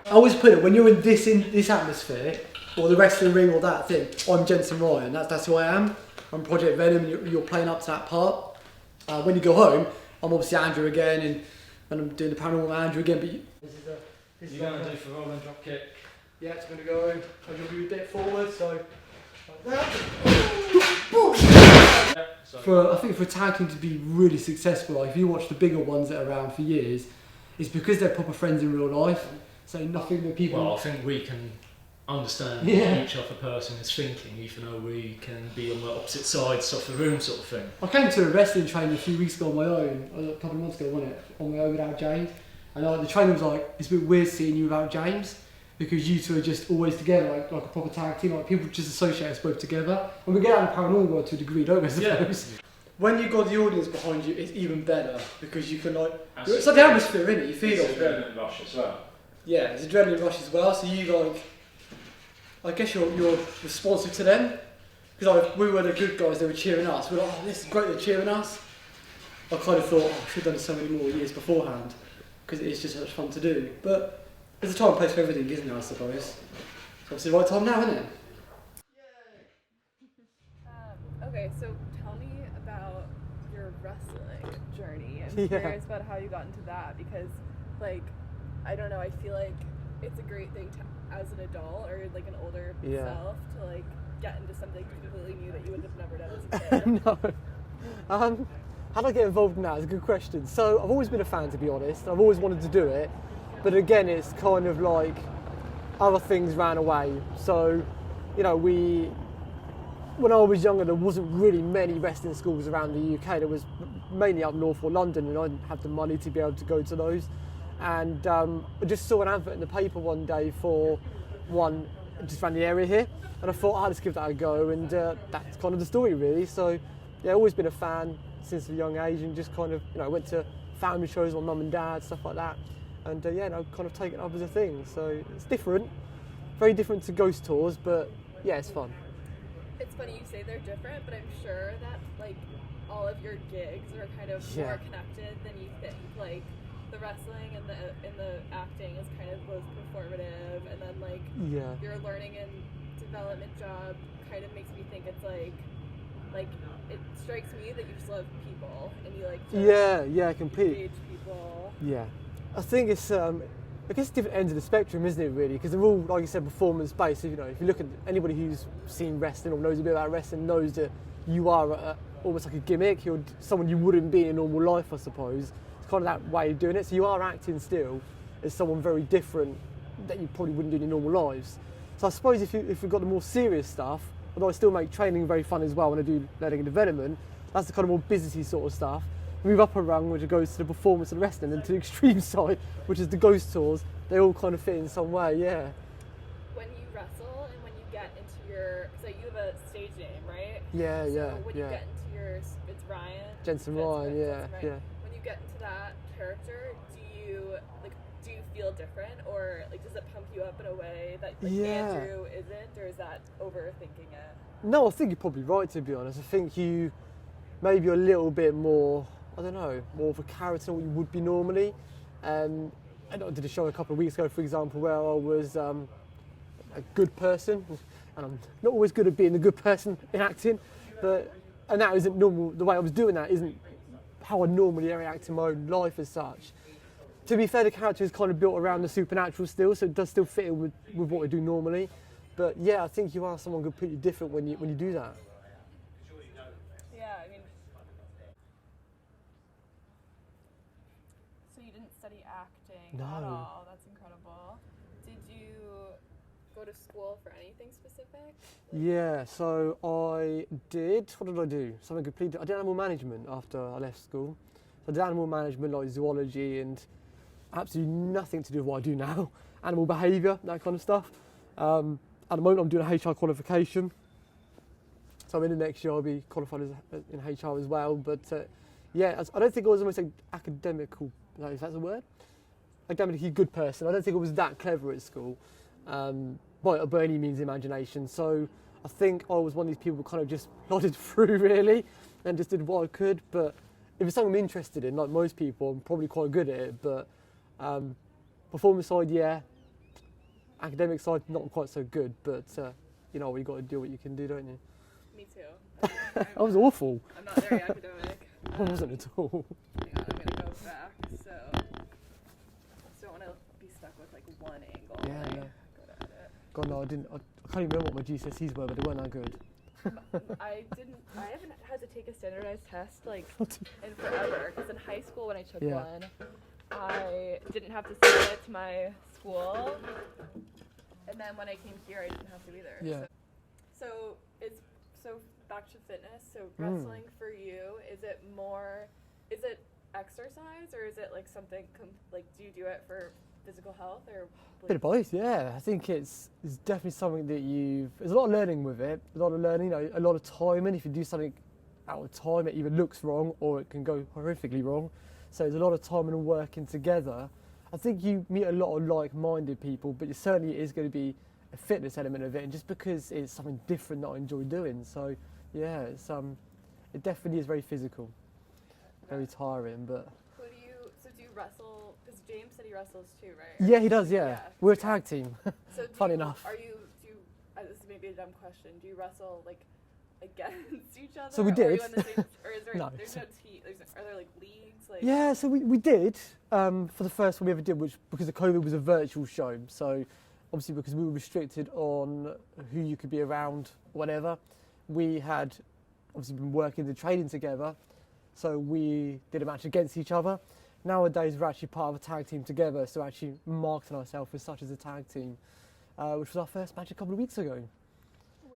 I always put it, when you're in this atmosphere, or the wrestling ring or that thing, I'm Jensen Ryan, that's who I am. I'm Project Venom, and you're playing up to that part. When you go home, I'm obviously Andrew again, and I'm doing the paranormal Andrew again, but you're going to do for roll and drop kick. Yeah, it's going to go, I'm going to be a bit forward, so like that. I think for a tag team to be really successful, like if you watch the bigger ones that are around for years, it's because they're proper friends in real life. So nothing that people. Well, I think we can understand what each other person is thinking, even though we can be on the opposite sides of the room, sort of thing. I came to a wrestling training a few weeks ago on my own, a couple of months ago, wasn't it? On my own without James, and the trainer was like, "It's a bit weird seeing you without James, because you two are just always together, like a proper tag team. Like people just associate us both together." And we get out in the paranormal world to a degree, don't we? I suppose. Yeah. When you've got the audience behind you, it's even better because you can it's like the atmosphere, isn't it? You feel it. It's adrenaline rush as well. Yeah, it's adrenaline rush as well. So you I guess you're responsive to them because we were the good guys. They were cheering us. We're like, "Oh, this is great. They're cheering us." I kind of thought, I should have done so many more years beforehand because it's just such fun to do. But there's a time and place for everything, isn't there? I suppose. So it's the right time now, isn't it? Okay, so tell me about your wrestling journey. I'm curious about how you got into that because, I don't know, I feel like it's a great thing to, as an adult or like an older self, to get into something completely new that you would have never done as a kid. No. How did I get involved in that? It's a good question. So I've always been a fan, to be honest. I've always wanted to do it, but again, it's kind of like other things ran away. So, when I was younger, there wasn't really many wrestling schools around the UK. There was mainly up north or London, and I didn't have the money to be able to go to those. And I just saw an advert in the paper one day for one just around the area here, and I thought, I'll just give that a go, and that's kind of the story, really. So, yeah, always been a fan since a young age, and just kind of, went to family shows with my mum and dad, stuff like that, and kind of taken it up as a thing. So it's different, very different to ghost tours, but yeah, it's fun. It's funny you say they're different, but I'm sure that all of your gigs are kind of more connected than you think. The wrestling and the acting is kind of both performative, and then your learning and development job kind of makes me think it's it strikes me that you just love people and you like to compete. engage people. Yeah, I think it's I guess different ends of the spectrum, isn't it, really? Because they're all, like you said, performance-based. If you look at anybody who's seen wrestling or knows a bit about wrestling, knows that you are almost like a gimmick. You're someone you wouldn't be in normal life, I suppose. It's kind of that way of doing it. So you are acting still as someone very different that you probably wouldn't do in your normal lives. So I suppose if you've got the more serious stuff, although I still make training very fun as well when I do learning and development, that's the kind of more businessy sort of stuff. Move up a rung, which goes to the performance and wrestling, and to the extreme side, which is the ghost tours. They all kind of fit in some way, yeah. When you wrestle and when you get into your, so you have a stage name, right? Yeah, so when you get into your, it's Ryan. Jensen Ryan, yeah. When you get into that character, do you feel different, or does it pump you up in a way that Andrew isn't, or is that overthinking it? No, I think you're probably right, to be honest. I think you maybe a little bit more, I don't know, more of a character than what you would be normally. And I did a show a couple of weeks ago, for example, where I was a good person, and I'm not always good at being a good person in acting, and that isn't normal. The way I was doing that isn't how I normally react in my own life as such. To be fair, the character is kind of built around the supernatural still, so it does still fit in with what I do normally. But yeah, I think you are someone completely different when you do that. Yeah, I mean, so you didn't study acting at all. That's incredible. Did you go to school for anything specific? Yeah, so I did. What did I do? Something completely. I did animal management after I left school. So I did animal management, like zoology, and absolutely nothing to do with what I do now. Animal behaviour, that kind of stuff. At the moment, I'm doing a HR qualification. So in the next year, I'll be qualified in HR as well. But yeah, I don't think I was almost an academical, if that's a word, academically good person. I don't think I was that clever at school, by any means imagination. So I think I was one of these people who kind of just plodded through, really, and just did what I could. But if it's something I'm interested in, like most people, I'm probably quite good at it. But performance side, yeah. academic side not quite so good, but you know, you got to do what you can do, don't you? Me too. That was awful. I'm not very academic. I wasn't at all. Hang on, I'm gonna go back. So, just don't want to be stuck with like one angle. Yeah, when I yeah. go to edit. God no, I didn't. I can't even remember what my GCSEs were, but they weren't that good. I haven't had to take a standardized test like in forever. Because in high school when I took Yeah. one, I didn't have to submit it to my school, and then when I came here, I didn't have to either. Yeah. So back to fitness. So wrestling for you, is it exercise or is it like something like do you do it for physical health or? Bit of both, yeah. I think it's definitely something that there's a lot of learning with it, a lot of learning, you know, a lot of timing. If you do something out of time, it either looks wrong or it can go horrifically wrong. So there's a lot of timing and working together. I think you meet a lot of like-minded people, but it certainly is going to be a fitness element of it, and just because it's something different that I enjoy doing. So yeah, it definitely is very physical, very tiring, but. Do you wrestle? Because James said he wrestles too, right? Yeah, he does. Yeah, we're a tag team. So Funny enough. This is maybe a dumb question. Do you wrestle like against each other? So we Or did. are you on the same, or is there? No. There's no team. Are there like leagues? Like. Yeah, so we did for the first one we ever did, which because of COVID was a virtual show. So obviously because we were restricted on who you could be around, whatever, we had obviously been working and training together. So we did a match against each other. Nowadays we're actually part of a tag team together, so actually marketing ourselves as such as a tag team, which was our first match a couple of weeks ago.